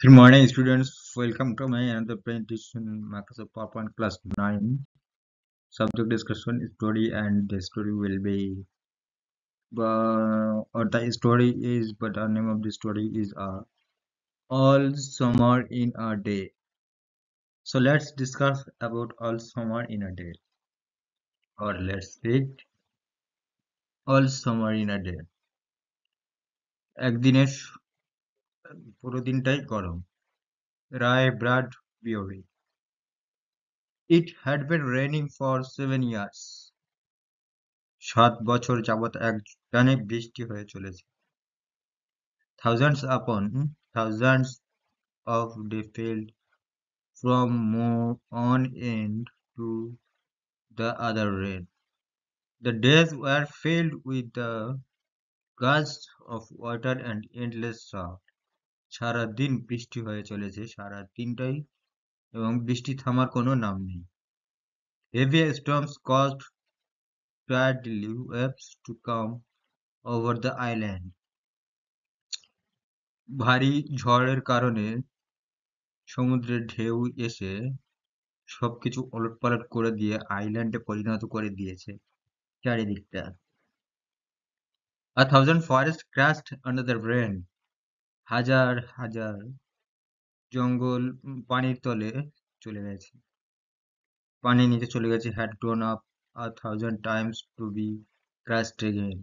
Good morning, students. Welcome to my another presentation, Microsoft PowerPoint class 9. Subject discussion story, and the story will be, or the story is, but the name of the story is All Summer in a Day. So let's discuss about All Summer in a Day, or let's read All Summer in a Day. একদিনের পুরো দিনটাই গরম। রায় ব্রাডবিওরি. It had been raining for 7 years. 7 বছর যাবৎ একটানে বৃষ্টি হয়ে চলেছে। Thousands upon thousands of days fell from one end to the other rain. The days were filled with the gusts of water and endless shower. সারা দিন বৃষ্টি হয়ে চলেছে, সারা দিনটাই, এবং বৃষ্টি থামার কোনো নাম নেই। Heavy storms caused tidal waves to come over the island. ভারী ঝড়ের কারণে সমুদ্রের ঢেউ এসে সবকিছু ওলটপালট করে দিয়ে আইল্যান্ডে পরিণত করে দিয়েছে চারিদিকটা। A thousand forests crashed under the rain. হাজার হাজার জঙ্গল পানির তলে চলে গেছে, পানির নিচে চলে গেছে। Had grown up a thousand times to be crushed again.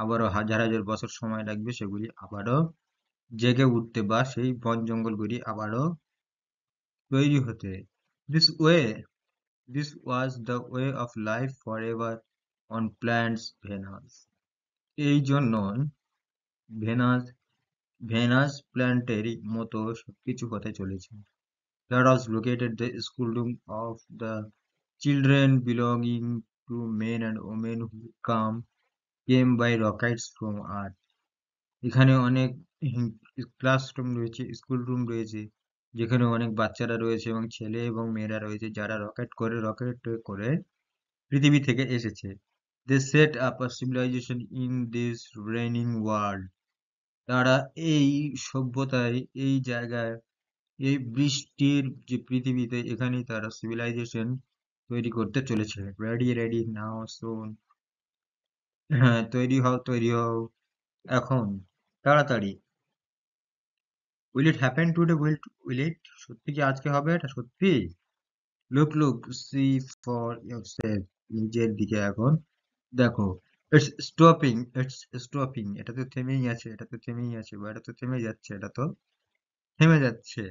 আবারও হাজার হাজার বছর সময় লাগবে সেগুলি আবারও জেগে উঠতে, বা সেই বন জঙ্গলগুলি আবারও তৈরি হতে। This was the way of life forever on planet's Venus. এই জন্য ভেনাস ভেনাস প্ল্যানেটের মতো সবকিছু হতে চলেছে। There was located the schoolroom of the children belonging to men and women who came by rockets from Earth. এখানে অনেক classroom রয়েছে, school room রয়েছে, যেখানে অনেক বাচ্চারা রয়েছে এবং ছেলে এবং মেয়েরা রয়েছে, যারা রকেট করে পৃথিবী থেকে এসেছে। They set up a civilization in this raining world. তারা এই সভ্যতায়, এই জায়গায়, এই বৃষ্টির যে পৃথিবীতে, এখানেই তারা সিভিলাইজেশন তৈরি করতে চলেছে। রেডি রেডি নাও সুন। হ্যাঁ, তৈরি হও এখন, তাড়াতাড়ি। Will it happen today? Will it? সত্যি কি আজকে হবে? এটা সত্যি? Look, see for yourself. নিজের দিকে এখন দেখো। It's stopping. এটা তো থেমেই আছে, বা এটা তো থেমে যাচ্ছে, এটা তো থেমে যাচ্ছে।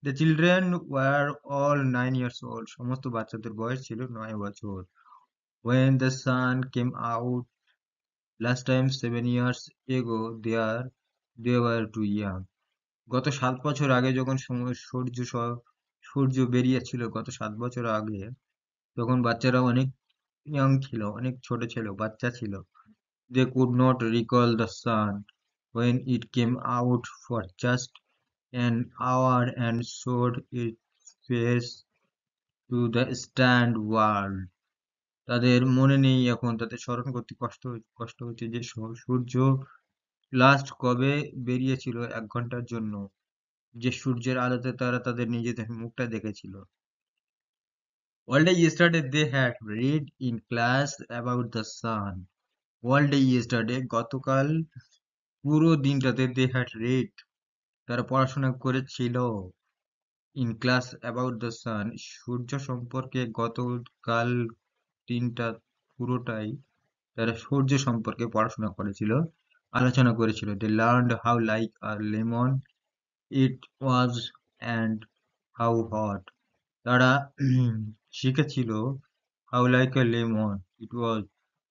The children were all 9 years old. সমস্ত বাচ্চাদের বয়স ছিল 9 বছর। When the sun came out last time 7 years ago, they were too young. গত 7 বছর আগে যখন সূর্য বেরিয়েছিল, গত 7 বছর আগে, তখন বাচ্চারা অনেক ইয়াং ছিল, অনেক ছোট ছিল, বাচ্চা ছিল। They could not recall the sun when it came out for just an hour and showed its face to the stunned world. তাদের মনে নেই এখন, তাদের স্মরণ করতে কষ্ট হচ্ছে যে সূর্য লাস্ট কবে বেরিয়েছিল 1 ঘন্টার জন্য, যে সূর্যের আলোতে তারা তাদের নিজেদের মুখটা দেখেছিল। All day yesterday they had read in class about the sun. All day yesterday, গতকাল পুরো দিনটাতে they had read, তারা পড়াশোনা করেছিল, in class about the sun, সূর্য সম্পর্কে। গতকাল দিনটা পুরোটাই তারা সূর্য সম্পর্কে পড়াশোনা করেছিল, আলোচনা করেছিল। They learned how like a lemon it was and how hot. তারা শিখেছিল how like a lemon it was,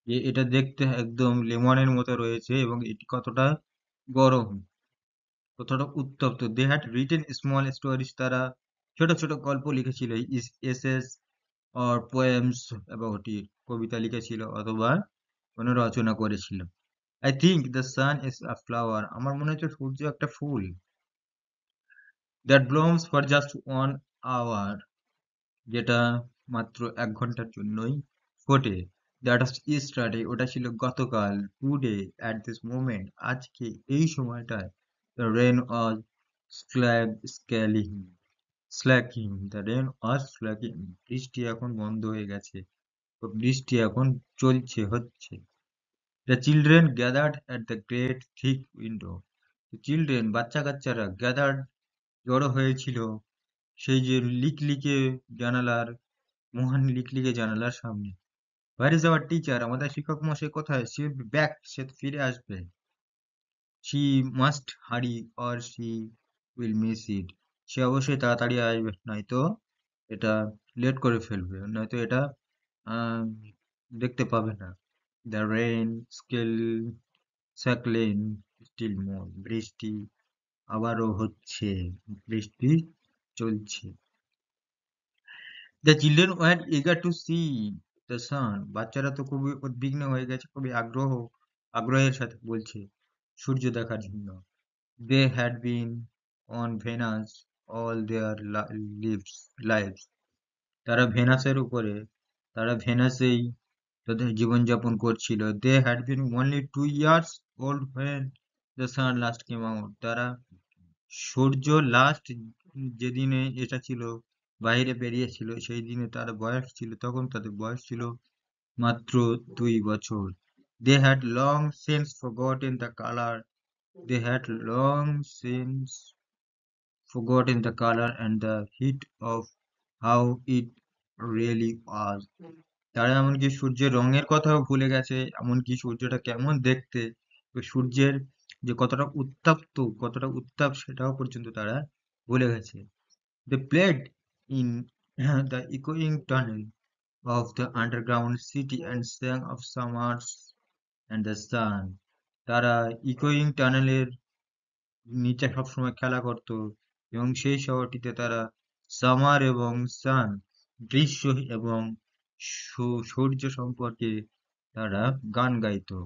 যে এটা দেখতে একদম লেমনের মতো রয়েছে এবং এটি কতটা গরম, কতটা উত্তপ্ত। They had written small stories. তারা ছোট ছোট গল্প লিখেছিল, essays or poems about it. কবিতা লিখেছিল অথবা কোনো রচনা করেছিল। I think the sun is a flower. আমার মনে হচ্ছে সূর্য একটা ফুল। That blooms for just 1 hour. যেটা মাত্র 1 ঘন্টার জন্যই ফোটে। That was yesterday. ওটা ছিল গতকাল। Today, at this moment. আজকে এই সময়টায় the rain was scaling, slacking. The rain was slacking. বৃষ্টি এখন বন্ধ হয়ে গেছে। তো বৃষ্টি এখন হচ্ছে। The children gathered at the great thick window. The children, বাচ্চা-কাচ্চারা gathered, জড়ো হয়েছিল সেই যে লিকলিকে জানালার, মহান লিকলিকে জানালার সামনে। Where is our teacher? আমাদের শিক্ষক মশাই কোথায়? She will be back. সে তো ফিরে আসবে। She must hurry or she will miss it. সে অবশ্যই তাড়াতাড়ি আসবে, নয়তো এটা লেট করে ফেলবে, নয়তো এটা আহ, দেখতে পাবে না। The rain still circling still more. বৃষ্টি আবারও হচ্ছে, বৃষ্টি চলছে। The children were eager to see the sun. বাচ্চারা তো খুবই উদ্বিগ্ন হয়ে গেছে, খুবই আগ্রহের সাথে বলছে সূর্য দেখার জন্য। They had been on Venus all their lives. তারা ভেনাসের উপরে, তারা ভেনাসেই তাদের জীবনযাপন করছিল। They had been only 2 years old when the sun last came out. তারা সূর্য লাস্ট যেদিনে এটা ছিল, বাইরে বেরিয়েছিল, সেই দিনে তার বয়স ছিল, তখন তাদের বয়স ছিল মাত্র 2 বছর। They had long since forgotten the color. They had long since forgotten the color and the heat of how it really was. তারা এমনকি সূর্যের রঙের কথাও ভুলে গেছে, এমনকি সূর্যটা কেমন দেখতে, তো সূর্যের যে কতটা উত্তাপ সেটাও পর্যন্ত তারা ভুলে গেছে। They played in the echoing tunnel of the underground city and sang of summers and the sun. তারা ইকোয়িং টানেলের নিচে সবসময় খেলা করত এবং সেই শহরটিতে তারা সামার এবং সান, গ্রীষ্ম এবং সূর্য সম্পর্কে তারা গান গাইতো।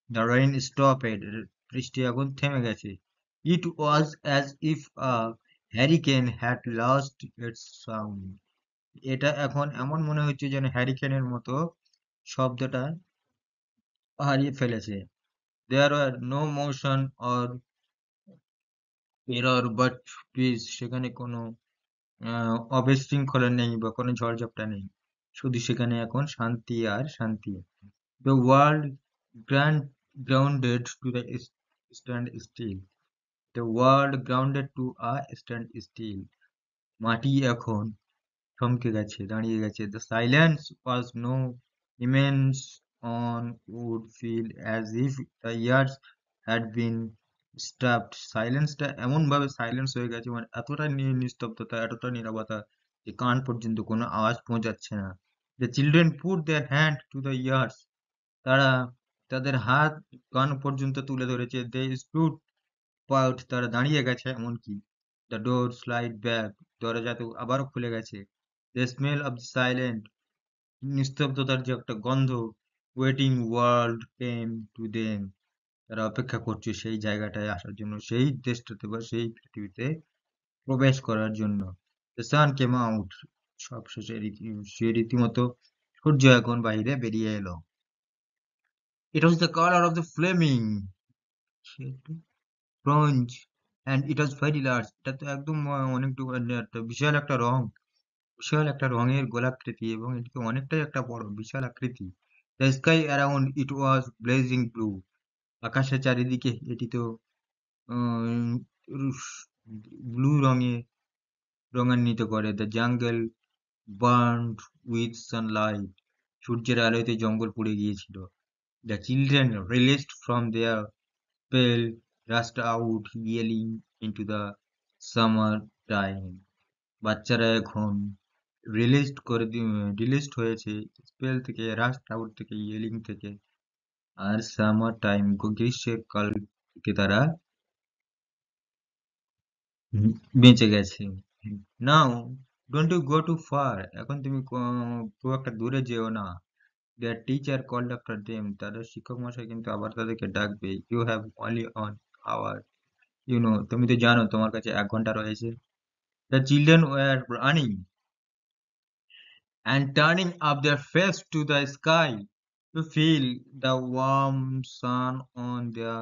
The rain stopped. বৃষ্টি এখন থেমে গেছে। It was as if a hurricane had lost its sound. এটা এখন এমন মনে হচ্ছে যেন হ্যারিকেনের মতো শব্দটা হারিয়ে ফেলেছে। There were no motion or error but peace. সেখানে কোনো অবিশৃঙ্খলা নেই বা কোনো ঝড়ঝাপটা নেই, শুধু সেখানে এখন শান্তি আর শান্তি। The world grand grounded to the stand still. The world grounded to a stand still. মাটি এখন থমকে গেছে, দাঁড়িয়ে গেছে। The silence was no immense on would feel as if the years had been stopped. সাইলেন্সটা এমন ভাবে সাইলেন্স হয়ে গেছে, মানে এতটা নিস্তব্ধতা, এতটা নীরবতা যে কান পর্যন্ত কোনো আওয়াজ পৌঁছাচ্ছে না। The children put their hand to the ears. তারা তাদের হাত কান পর্যন্ত তুলে ধরেছে। They stood out. তারা দাঁড়িয়ে গেছে এমনকি। The door slide back. দরজা তো আবারও খুলে গেছে। The smell of the silent. নিস্তব্ধতার যে একটা গন্ধ, waiting world came to them. তারা অপেক্ষা করছে সেই জায়গাটায় আসার জন্য, সেই দেশটাতে বা সেই পৃথিবীতে প্রবেশ করার জন্য। The sun came out. সবশেষে সে রীতিমতো সূর্য এখন বাইরে বেরিয়ে এলো। It was the color of the flaming bronze and it was very large. এটা তো একদম অনেকটুকু একটা বিশাল একটা রং, বিশাল একটা রঙের গোলাকৃতি এবং এটিকে অনেকটাই একটা বড় বিশাল আকৃতি। The sky around it was blazing blue. আকাশের চারিদিকে এটি তো ব্লু রঙে রঙান্বিত করে। The jungle burned with sunlight. সূর্যের আলোতে জঙ্গল পুড়ে গিয়েছিল। The children released from their spell rushed out yelling into the summer time. বাচ্চারা এখন রিলিজড হয়েছে স্পেল থেকে, রাস্ট আউট থেকে, ইয়েলিং থেকে, আর সামার টাইম গ্রীষ্মের কাল থেকে তারা বেঁচে গেছে। Now don't you go too far. এখন তুমি খুব একটা দূরে যেও না। Their teacher called after them. তাদের শিক্ষক মশাই কিন্তু আবার তাদেরকে ডাকবে। You have only one hour, you know, তুমি তো জানো তোমার কাছে 1 ঘন্টা রয়েছে। The children were running and turning up their face to the sky to feel the warm sun on their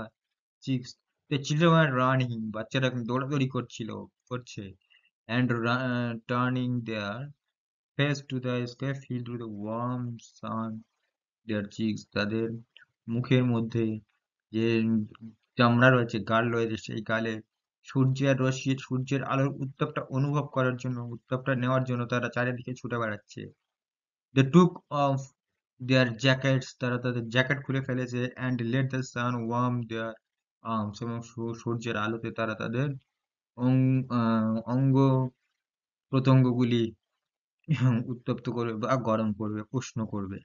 cheeks. The children were running, বাচ্চারা এখন দৌড়াদৌড়ি করছে, and turning their face to the sky filled with the warm sun, their cheeks, তাদের মুখের মধ্যে যে চামড়া রয়েছে, গাল রয়েছে, সেই গালে সূর্যের রশ্মি, সূর্যের আলোর উত্তাপটা অনুভব করার জন্য, উত্তাপটা নেওয়ার জন্য তারা চারিদিকে ছুটে বেড়াচ্ছে। They took off their jackets, তারা তাদের জ্যাকেট খুলে ফেলেছে, and let the sun warm their arms, এবং সূর্যের আলোতে তারা তাদের অঙ্গ প্রত্যঙ্গগুলি উত্তপ্ত করবে বা গরম করবে, উষ্ণ করবে।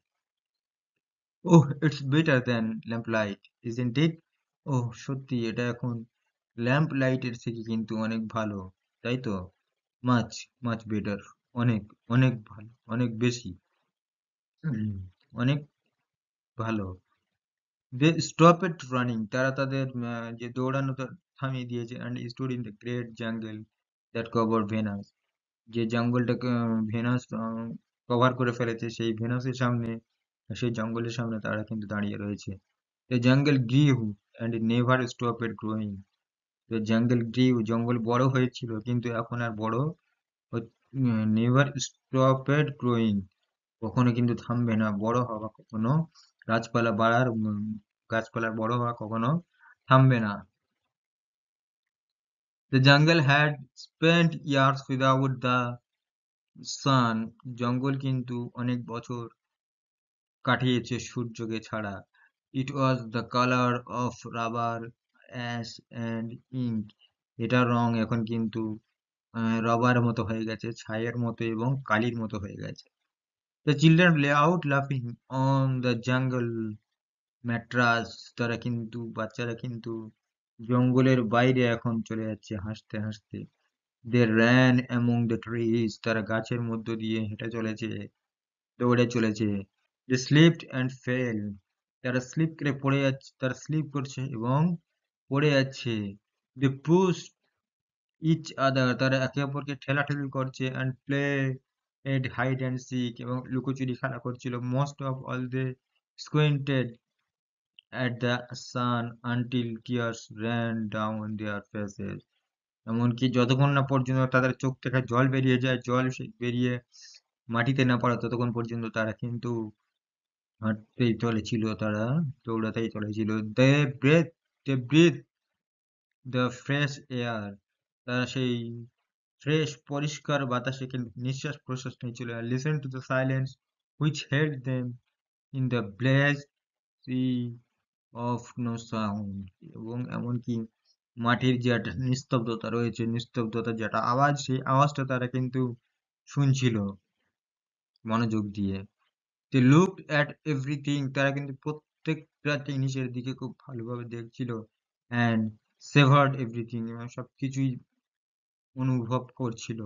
Oh, it's better than lamp light, isn't it? Oh, সত্যি এটা এখন ল্যাম্প লাইটের থেকে কিন্তু অনেক ভালো, তাই তো? মাচ মাচ বেটার, অনেক অনেক ভালো, অনেক বেশি, হুম, অনেক ভালো। দে স্টপেড রানিং, তারা তাদের যে দৌড়ানোটা থামিয়ে দিয়েছে, and stood in the great jungle that cover Venus, যে জঙ্গলটাকে ভেনাস কভার করে ফেলেছে, সেই ভেনাসের সামনে, সেই জঙ্গলের সামনে তারা কিন্তু দাঁড়িয়ে রয়েছে। The jungle গ্রিউ and never stopped growing, the jungle গ্রিউ, জঙ্গল বড় হয়েছিল কিন্তু এখন আর বড় নেভার স্টপেড গ্রোয়িং, কখনো কিন্তু থামবে না বড় হওয়া, কখনো গাছপালা বাড়ার গাছপালা বড় হওয়া কখনো থামবে না। The jungle had spent years without the sun, জঙ্গল কিন্তু অনেক বছর কাটিয়েছে সূর্যকে ছাড়া। It was the color of rubber, ash and ink, এটার রং এখন কিন্তু রবার মতো হয়ে গেছে, ছাইয়ের মতো এবং কালির মতো হয়ে গেছে। The children lay out laughing on the jungle mattress, তারা কিন্তু বাচ্চারা কিন্তু জঙ্গলের বাইরে এখন চলে যাচ্ছে হাসতে হাসতে। They ran among the trees, তারা গাছের মধ্য দিয়ে হেঁটে চলেছে, দৌড়ে চলেছে। They slipped and fell, তারা স্লিপ করে পড়ে যাচ্ছে, তারা স্লিপ করছে এবং পড়ে যাচ্ছে। They pushed each other, তারা একে অপরকে ঠেলাঠেলি করছে, and played hide and seek, এবং লুকোচুরি খেলা করছিল। Most of all they squinted at the sun until tears ran down their faces, এমনকি যতক্ষণ না পর্যন্ত তাদের চোখ থেকে জল বেরিয়ে যায়, জল বেরিয়ে মাটিতে না পড়ে, ততক্ষণ পর্যন্ত তারা কিন্তু হাঁটতেই চলেছিল, তারা দৌড়াতেই চলেছিল। They breathe the fresh air, তারা সেই ফ্রেশ পরিষ্কার বাতাসে কিন্তু নিঃশ্বাস প্রশ্বাস নিয়েছিল। Listen to the silence which held them in the blessed sea of no sound, এবং এমনকি মাটির যে একটা নিস্তব্ধতা রয়েছে, নিস্তব্ধতার যে একটা আওয়াজ, সেই আওয়াজটা তারা কিন্তু শুনছিল মনোযোগ দিয়ে। They looked at everything, তারা কিন্তু প্রত্যেকটা জিনিসের দিকে খুব ভালোভাবে দেখছিল, and savored everything, এবং সবকিছুই অনুভব করছিল।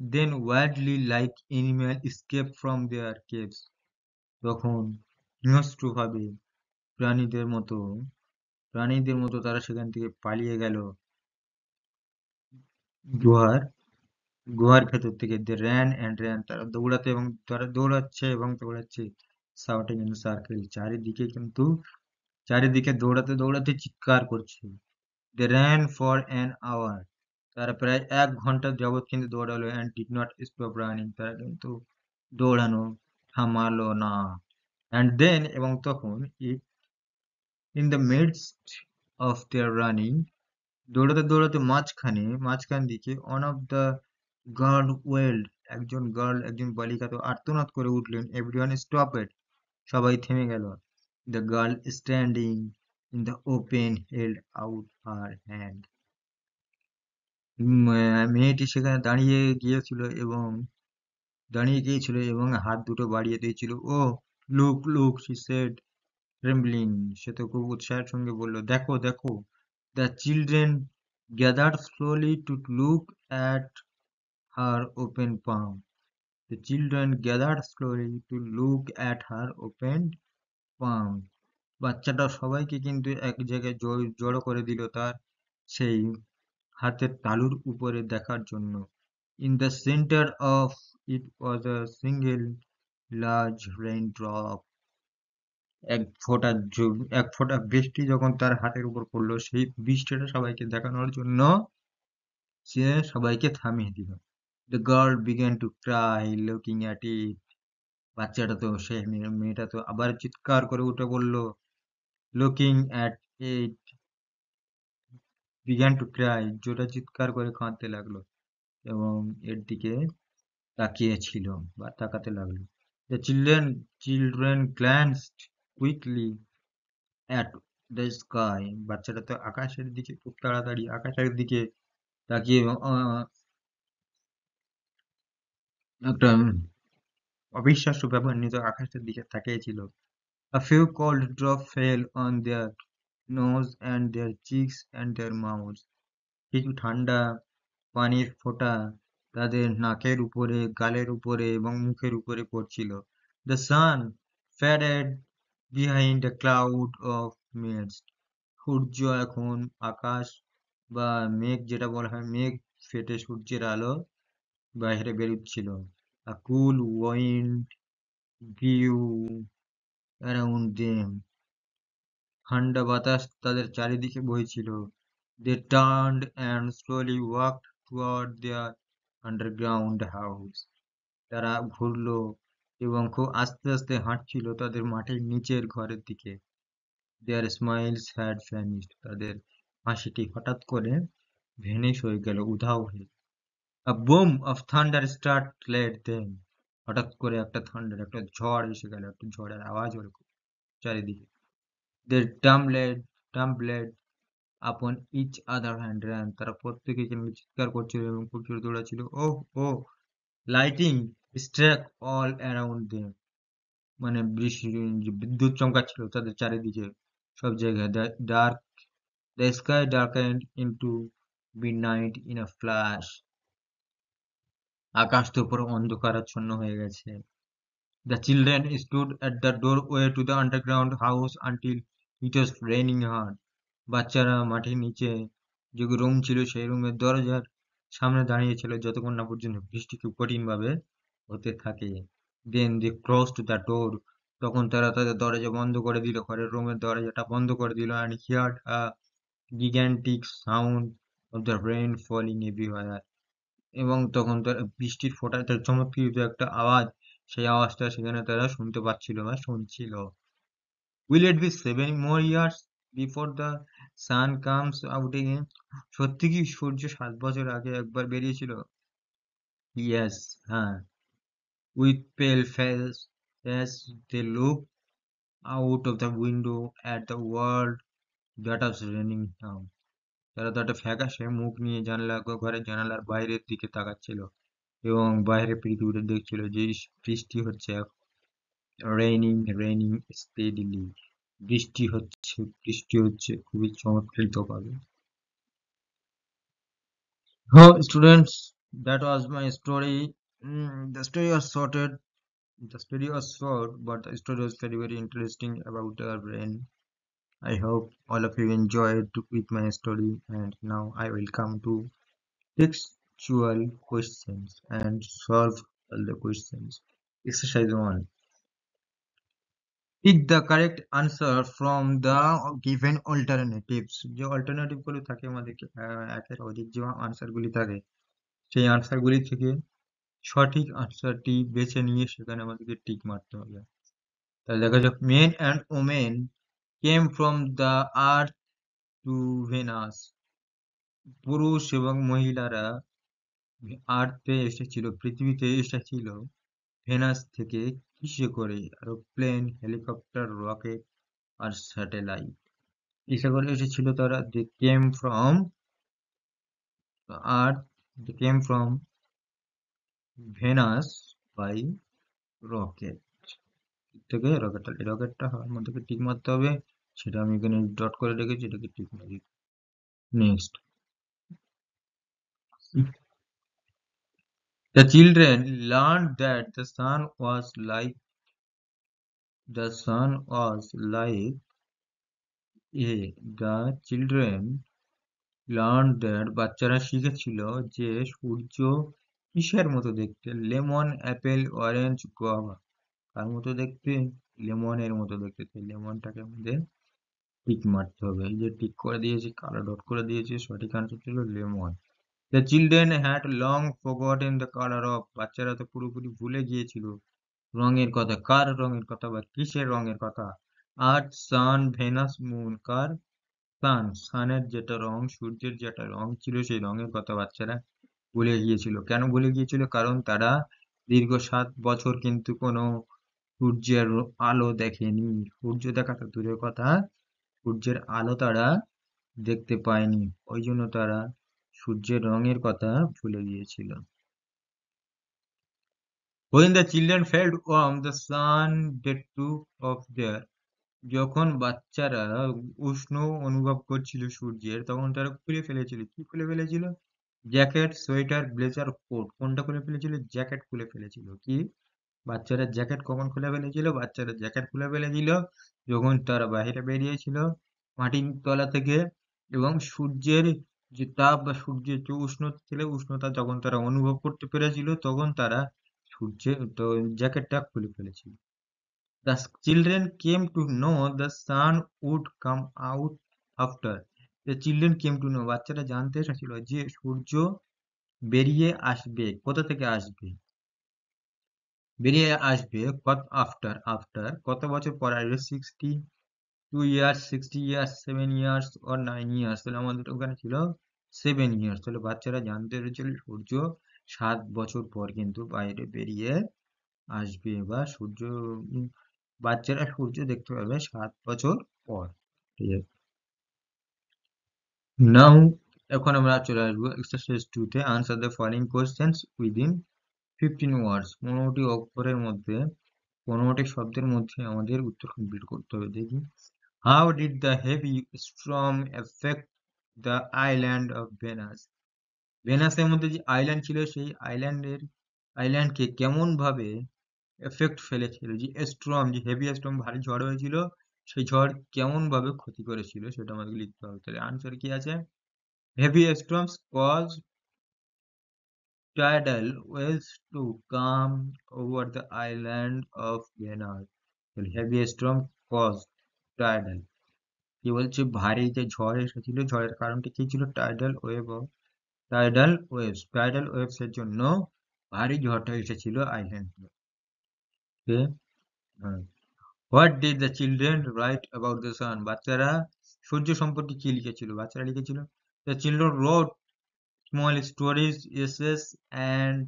Then wildly like animal escaped from their caves, তখন হিংস্রভাবে প্রাণীদের মতো প্রাণীদের মতো তারা সেখান থেকে পালিয়ে গেল গুহার গুহার ভেতর থেকে। They ran and ran, তারা দৌড়াচ্ছে এবং দৌড়াচ্ছে। Shouting in circle, চারিদিকে দৌড়াতে দৌড়াতে চিৎকার করছে। They ran for an hour, তারা প্রায় 1 ঘন্টা যাবৎ কিন্তু দৌড়ালো, and did not stop running, তারা কিন্তু দৌড়ানো থামালো না। And then, এবং তখন in the midst of their running, দৌড়াতে দৌড়াতে মাঝখান দিকে one of the girl wailed, একজন বালিকা তো আর্তনাদ করে উঠলেন। Everyone stopped, সবাই থেমে গেল। The girl standing in the open held out her hand, মেয়েটি সেখানে দাঁড়িয়ে গিয়েছিল এবং হাত দুটো বাড়িয়ে দিয়েছিল। Oh, look, she said, trembling, সে তো খুব উৎসাহের সঙ্গে বলল, দেখো দেখো। The children gathered slowly to look at her open palm. The children gathered slowly to look at her open palm. বাচ্চাটা সবাইকে কিন্তু এক জায়গায় জড়ো করে দিল তার সেই হাতের তালুর উপরে দেখার জন্য। In the center of it was a single large raindrop. এক ফোঁটা বৃষ্টি যখন তার হাতের উপর পড়লো, সেই বৃষ্টিটা সবাইকে দেখানোর জন্য সে সবাইকে থামিয়ে দিল। The girl began to cry looking at it. বাচ্চাটা তো মেয়েটা তো আবার চিৎকার করে উঠে বলল, looking at it, began to cry, জোরে চিৎকার করে কাঁদতে লাগলো এবং এর দিকে তাকিয়েছিল বা তাকাতে লাগলো। The children glanced quickly at the sky. বাচ্চাটা তো আকাশের দিকে খুব তাড়াতাড়ি আকাশের দিকে তাকিয়ে একটা অবিশ্বাস্য ব্যাপার নিয়ে তো আকাশের দিকে তাকিয়েছিল। A few cold drops fell on their nose and their cheeks and their mouths. কিছু ঠান্ডা পানির ফোঁটা তাদের নাকের উপরে, গালের উপরে এবং মুখের উপরে পড়ছিল। The sun faded behind a cloud of mist. সূর্য এখন আকাশ বা মেঘ, যেটা বলা হয় মেঘ ফেটে সূর্যের আলো বাইরে বেরুচ্ছিল। A cool wind blew around them. ঠান্ডা বাতাস তাদের চারিদিকে বইছিল। They turned and slowly walked toward their underground house. তারা ঘুরলো এবং খুব আস্তে আস্তে হাঁটছিল তাদের মাটির নিচের ঘরের দিকে। Their smiles had vanished. তাদের হাসিটি হঠাৎ করে ভ্যানিশ হয়ে গেল, উধাও হয়ে। A boom of thunder startled them. হঠাৎ করে একটা ঝড় এসে গেল, একটা ঝড়ের আওয়াজ হলো চারিদিকে। They tumbled upon each other and ran. তারা প্রত্যেকে কেন চিৎকার করছিল এবং খুব জোরে দৌড়াচ্ছিল। ওহ ও lighting struck all around them. মানে বিদ্যুৎ চমকাচ্ছিল তাদের চারিদিকে সব জায়গায়। The sky darkened into midnight in a flash. আকাশ তো পুরো অন্ধকারাচ্ছন্ন হয়ে গেছে। The children stood at the doorway to the underground house until it was raining hard. বাচ্চারা মাটির নিচে যে রুম ছিল সেই রুমের দরজার সামনে দাঁড়িয়েছিল যতক্ষণ না পর্যন্ত বৃষ্টি খুব কঠিনভাবে হতে থাকে। Then they closed the door. তখন তারা তাদের দরজা বন্ধ করে দিল, ঘরের রুমের দরজাটা বন্ধ করে দিল and heard a gigantic sound of the rain falling everywhere. এবং তখন তারা বৃষ্টির ফোঁটাতে চমৎকৃত একটা আওয়াজ, সেই আওয়াজটা সেখানে তারা শুনতে পাচ্ছিল বা শুনছিল। Will it be 7 more years before the sun comes out again? সত্যি কি সূর্য 7 বছর আগে একবার বেরিয়েছিল? Yes, হ্যাঁ। With pale face as they looked out of the window at the world that was raining down. তারা তো একটা ফ্যাকাশে মুখ নিয়ে ঘরের জানালার বাইরের দিকে তাকাচ্ছিল এবং বাইরে পৃথিবীটা দেখছিল যে বৃষ্টি হচ্ছে, raining steadily. বৃষ্টি হচ্ছে খুবই চমৎকৃত ভাবে। Students, that was my story. The story was sorted. The story was short, but the story was very, very interesting about the rain. I hope all of you enjoyed with my story. And now I will come to textual questions and solve all the questions. Exercise 1. Pick the correct answer from the given alternatives. যে alternative গুলো থাকে আমাদেরকে একের অধিক যে answer গুলি থাকে সেই আনসার গুলি থেকে সঠিক আনসারটি বেছে নিয়ে সেখানে আমাদেরকে টিক মারতে হবে। তাহলে দেখা যাক, men and women came from the earth to Venus. পুরুষ এবং মহিলারা আর্থে এসেছিল, পৃথিবীতে এসেছিল ভেনাস থেকে কিসে করে? এরোপ্লেন, হেলিকপ্টার, রকেট আর স্যাটেলাইট। কিসে করে এসেছিল তারা? They came from earth, they came from Venus by rocket. থেকে রকেট, তাহলে রকেটটা আমাদেরকে টিক মারতে হবে, সেটা আমি এখানে ডট করে রেখেছি, এটাকে টিক মারি। Next, the children learned that the sun was like a the children learned that বাচ্চারা শিখেছিল যে সূর্য কিসের মতো দেখতে? Lemon, apple, orange, guava. কার মতো দেখতে? লেমনের মতো দেখতে, তাই লেমনটাকে আমাদের টিক মারতে হবে। এই যে টিক করে দিয়েছি, কালো ডট করে দিয়েছি, সঠিক আনসার ছিল lemon. The children had long forgotten the colour of, বাচ্চারা তো পুরোপুরি ভুলে গিয়েছিল রঙের কথা। কার রঙের কথা বা কিসের রঙের কথা? আর্থ, সান, ভেনাস, মুন। কার? সান, সানের যেটা রং, সূর্যের যেটা রং ছিল সেই রঙের কথা বাচ্চারা ভুলে গিয়েছিল। কেন ভুলে গিয়েছিল? কারণ তারা দীর্ঘ 7 বছর কিন্তু কোনো সূর্যের আলো দেখেনি। সূর্য দেখা তো দূরের কথা, সূর্যের আলো তারা দেখতে পায়নি। ওই জন্য তারা সূর্যের রঙের কথা ভুলে গিয়েছিল। When the children felt warm, the sun they took off their, যখন বাচ্চারা উষ্ণ অনুভব করছিল সূর্যের, তখন তারা খুলে ফেলেছিল। কি খুলে ফেলেছিল? Jacket, sweater, blazer, coat. কোনটা খুলে ফেলেছিল? জ্যাকেট খুলে ফেলেছিল। কি? বাচ্চারা জ্যাকেট কখন খুলে ফেলেছিল? বাচ্চারা জ্যাকেট খুলে ফেলেছিল যখন তারা বাইরে বেরিয়েছিল মাটির তলা থেকে, এবং সূর্যের যে তাপ বা সূর্যের যে উষ্ণতা ছিল, উষ্ণতা যখন তারা অনুভব করতে পেরেছিল, তখন তারা সূর্যের তো জ্যাকেটটা খুলে ফেলেছিল। The children came to know the sun would come out after. The children came to know, বাচ্চারা জানতে এসেছিল যে সূর্য বেরিয়ে আসবে। কোথা থেকে আসবে? বেরিয়ে আসবে কত? আফটার, আফটার কত বছর পর আসবে? 62 years, 60 years, 7 years or 9 years. তাহলে আমাদের ওখানে ছিল 7 ইয়ার্স। তাহলে বাচ্চারা জানতে পেরেছিল সূর্য 7 বছর পর কিন্তু বাইরে বেরিয়ে আসবে, বা সূর্য বাচ্চারা সূর্য দেখতে পাবে 7 বছর পর। ঠিক আছে, নাও এখন আমরা চলে আসবো এক্সারসাইজ 2 তে। Answer the following questions within 15 ওয়ার্ডস। 15টি অক্ষরের মধ্যে, 15টি শব্দের মধ্যে আমাদের উত্তর কমপ্লিট করতে হবে। দেখি, how did the heavy storm effect the island of Venus? ভেনাসের মধ্যে যে আইল্যান্ড ছিল, সেই আইল্যান্ডকে কেমন ভাবে এফেক্ট ফেলেছিল? যে স্টর্ম, যে হেভি স্টর্ম, ভারী ঝড় হয়েছিল, সেই ঝড় কেমন ভাবে ক্ষতি করেছিল সেটা আমাদের লিখতে হবে। তাহলে আনসার কি আছে? Heavy storms cause tidal waves to come over the island of Venice. তাহলে heavy storm caused tidal, কি বলছে? ভারী যে ঝড় এসেছিল, ঝড়ের কারণটা কি ছিল? টাইডাল ওয়েভ, টাইডাল ওয়েভস এর জন্য ভারী ঝড়টা এসেছিল আইল্যান্ডে। What did the children write about the sun? বাচ্চারা সূর্য সম্পর্কে কি লিখেছিল? বাচ্চারা লিখেছিল, the children wrote small stories, essays and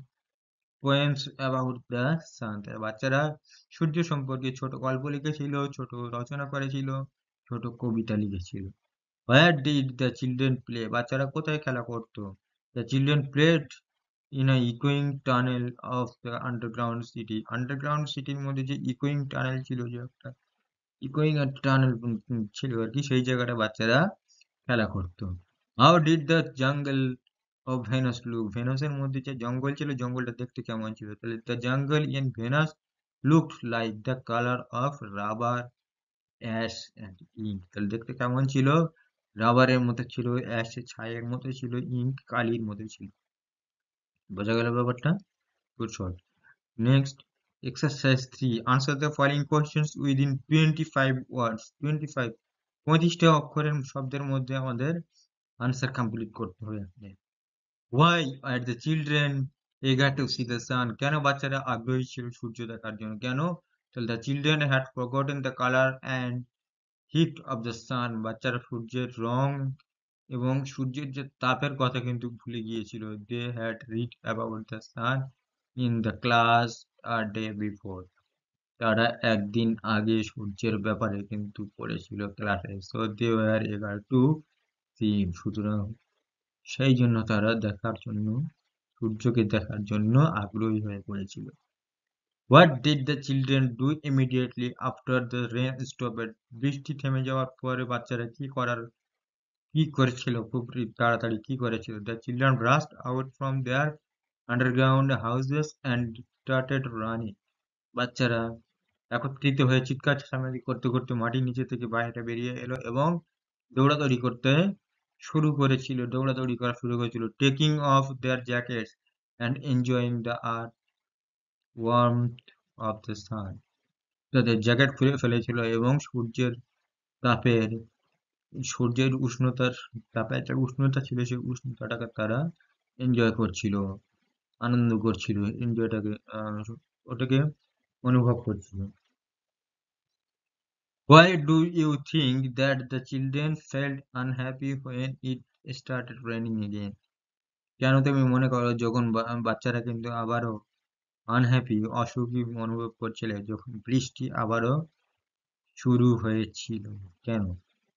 poems about the sun. বাচ্চারা সূর্য সম্পর্কে ছোট গল্প লিখেছিল, ছোট রচনা করেছিল, ছোট কবিতা লিখেছিল। Where did the children play? বাচ্চারা কোথায় খেলা করতো? The children played in a ইকোয়িং tunnel of the underground city. আন্ডারগ্রাউন্ড সিটির মধ্যে যে ইকোয়িং টানেল ছিল, যে একটা ইকোয়িং টানেল ছিল আর কি, সেই জায়গাটা বাচ্চারা খেলা করতো। How did the jungle of Venus look? ভেনাসের মধ্যে যে জঙ্গল ছিল, জঙ্গলটা দেখতে কেমন ছিল? তাহলে the jungle in Venus looked like the colour of rubber, ash and ink. তাহলে দেখতে কেমন ছিল? রাবারের মতো ছিল, অ্যাশের ছাইয়ের মতো ছিল, ইঙ্ক কালির মতো ছিল। বোঝা গেল ব্যাপারটা? Good shot. Next, exercise 3, answer the following questions within 25 ওয়ার্ডস। 25টা অক্ষরের শব্দের মধ্যে আমাদের আনসার কমপ্লিট করতে হবে। Why are the children eager to see the sun? কেন বাচ্চারা আগ্রহী ছিল সূর্য দেখার জন্য? কেন? তাহলে the children had forgotten the color and heat of the sun. বাচ্চারা সূর্যের রং এবং সূর্যের যে তাপের কথা কিন্তু ভুলে গিয়েছিল। They had read about the sun in the class a day before. তারা একদিন আগে সূর্যের ব্যাপারে কিন্তু পড়েছিল ক্লাসে। So they were eager to see. সুতরাং সেই জন্য তারা সূর্যকে দেখার জন্য আগ্রহী হয়ে পড়েছিল। What did the children do immediately after the rain stopped? বৃষ্টি থেমে যাওয়ার পরে বাচ্চারা কি করেছিল? খুব তাড়াতাড়ি কি করেছিল? The children rushed out from their underground houses and started running. বাচ্চারা একত্রিত হয়ে চিৎকার চেঁচামেচি করতে করতে মাটির নিচে থেকে বাইরে বেরিয়ে এলো এবং দৌড়াদৌড়ি করা শুরু করেছিল, taking of their jackets and enjoying the warmth of the sun. তাদের জ্যাকেট খুলে ফেলেছিল এবং তাপের সূর্যের তাপে একটা উষ্ণতা ছিল, সেই উষ্ণতাটাকে তারা এনজয় করছিল, আনন্দ করছিল, এনজয়টাকে ওটাকে অনুভব করছিল। Why do you think that the children felt unhappy when it started raining again? কেন তুমি মনে করো যখন বাচ্চারা কিন্তু আবারও আনহ্যাপি, অসুখী অনুভব করছিল যখন বৃষ্টি আবারও শুরু হয়েছিল? কেন?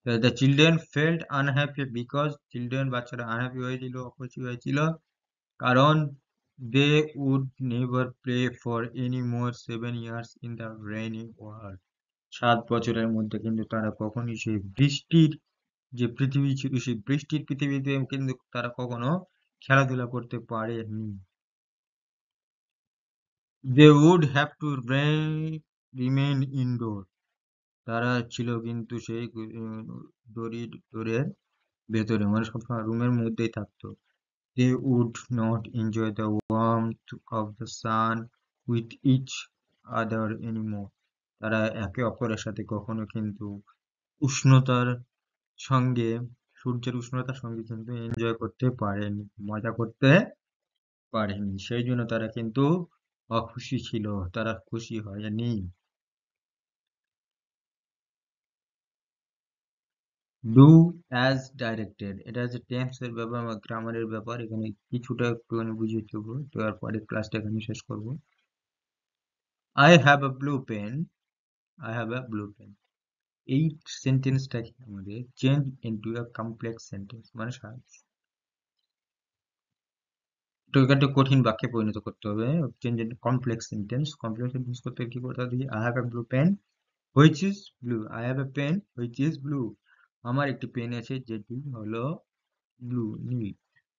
The children felt unhappy because বাচ্চারা আনহ্যাপি হয়েছিল, অখুশি হয়েছিল, কারণ they would never play for any more 7 years in the rainy world. 7 বছরের মধ্যে কিন্তু তারা কখনই সেই বৃষ্টির যে পৃথিবী ছিল, সেই বৃষ্টির পৃথিবীতে কিন্তু তারা কখনো খেলাধুলা করতে পারেনি। They would have to remain indoor. তারা ছিল কিন্তু সেই ডোরের ভেতরে, মানে সবসময় রুমের মধ্যেই থাকতো। They would not enjoy the warmth of the sun with each other anymore. তারা একে অপরের সাথে কখনো কিন্তু উষ্ণতার সঙ্গে সূর্যের উষ্ণতার সঙ্গে কিন্তু এনজয় করতে পারেনি, মজা করতে পারেনি। সেই জন্য তারা কিন্তু অখুশি ছিল, তারা খুশি হয়নি। ডু অ্যাজ ডাইরেক্টেড, এটা হচ্ছে টেন্স এর ব্যাপার বা গ্রামারের ব্যাপার। এখানে কিছুটা একটুখানি বুঝিয়ে দেবো, তো এরপরে ক্লাসটা এখানে শেষ করবো। I have a blue pen, I have a blue pen, এই সেন্টেন্সটাকে আমাদের change into a complex sentence, মানে তো একটা কঠিন বাক্যে পরিণত করতে হবে। Change into complex sentence. Complex sentence করতে কি করতে হবে? I have a blue pen which is blue. I have a pen which is blue. আমার একটি পেন আছে যেটি হলো ব্লু, নীল।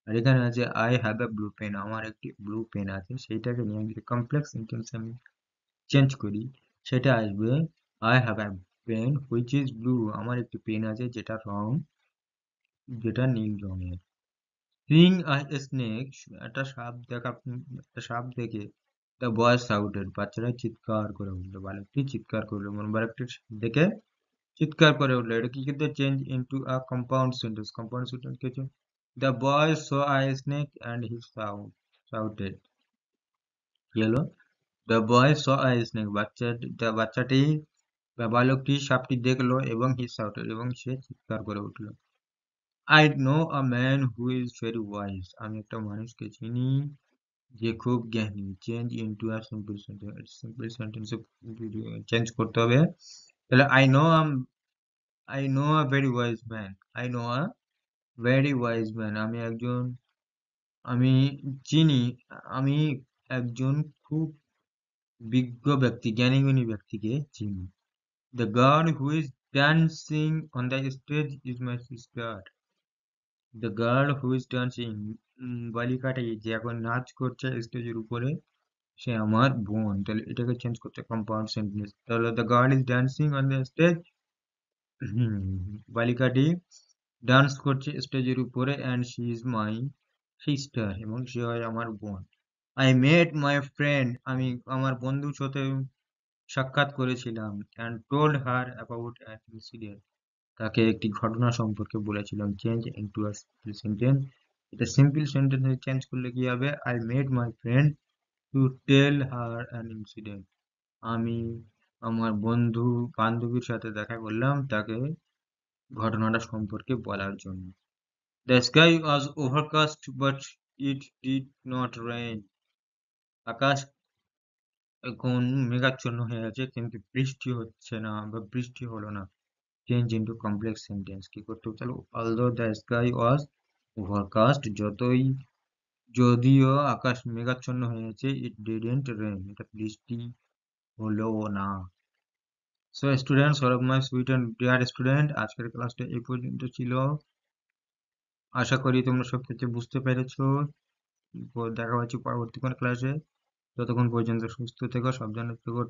আর এখানে আছে I have a blue pen, আমার একটি ব্লু পেন আছে। সেইটাকে নিয়ে যদি কমপ্লেক্স সেন্টেন্স আমি চেঞ্জ করি, সেটা আসবে I have a pen which is blue. আমার একটি পেন আছে যেটা নীল রঙের। সিং আ স্নেক, একটা সাপ দেখে দ্য বয় শাউটেড, বাচ্চারা চিৎকার করে উঠলো, বালকটি চিৎকার করলো, মানে বালকটি দেখে চিৎকার করে উঠলো। এটা কি কিন্তু change into a compound sentence. Compound sentence কিছু the boy saw a snake and he shouted, কি হলো? The boy saw a snake, বাচ্চাটি বা বালকটি সাপটি দেখলো এবং হি শাউটেড, এবং সে চিৎকার করে উঠলো। I know a man who is very wise, আমি একটা মানুষকে চিনি যে খুব জ্ঞানী। Change into a simple sentence, simple সেন্টেন্সে চেঞ্জ করতে হবে। তাহলে I know a very wise man, I know a very wise man, আমি চিনি, আমি একজন খুব বিজ্ঞ ব্যক্তি, জ্ঞানীগুণী ব্যক্তিকে চিনি। The girl who is dancing on the stage is my sister. The girl who is dancing, বালিকাটি যে এখন নাচ করছে স্টেজের উপরে, সে আমার বোন। তাহলে এটাকে চেঞ্জ করতে কম্পাউন্ড সেন্টেন্স। তাহলে the girl is dancing on the stage, বালিকাটি ডান্স করছে স্টেজের উপরে, and she is my sister, এবং সে হয় আমার বোন। আই মেট মাই ফ্রেন্ড, আমি আমার বন্ধুর সাথে সাক্ষাৎ করেছিলাম। And told her about an incident, তাকে একটি ঘটনা সম্পর্কে বলেছিলাম। Change into a simple sentence. এটা সিম্পল সেন্টেন্সে চেঞ্জ করলে কি হবে? I met my friend to tell her an incident, আমি আমার বান্ধবীর সাথে দেখা করলাম তাকে ঘটনাটা সম্পর্কে বলার জন্য। The sky was overcast but it did not rain, আকাশ এখন মেঘাচ্ছন্ন হয়ে আছে কিন্তু বৃষ্টি হচ্ছে না বা বৃষ্টি হলো না। চেঞ্জ ইনটু কমপ্লেক্স সেন্টেন্স কি করতে হবে? চলো, although the sky was overcast, যদিও আকাশ মেঘাচ্ছন্ন হয়েছে, ইট ডিডন্ট রেইন, এটা বৃষ্টি হলো না। So students, all of my sweet and dear student, আজকের ক্লাসটা এই পর্যন্ত ছিল। আশা করি তোমরা সব কিছু বুঝতে পেরেছো। দেখা হচ্ছে পরবর্তী কোনো ক্লাসে। ততক্ষণ পর্যন্ত সুস্থ থেকো, সাবধানে থেকো।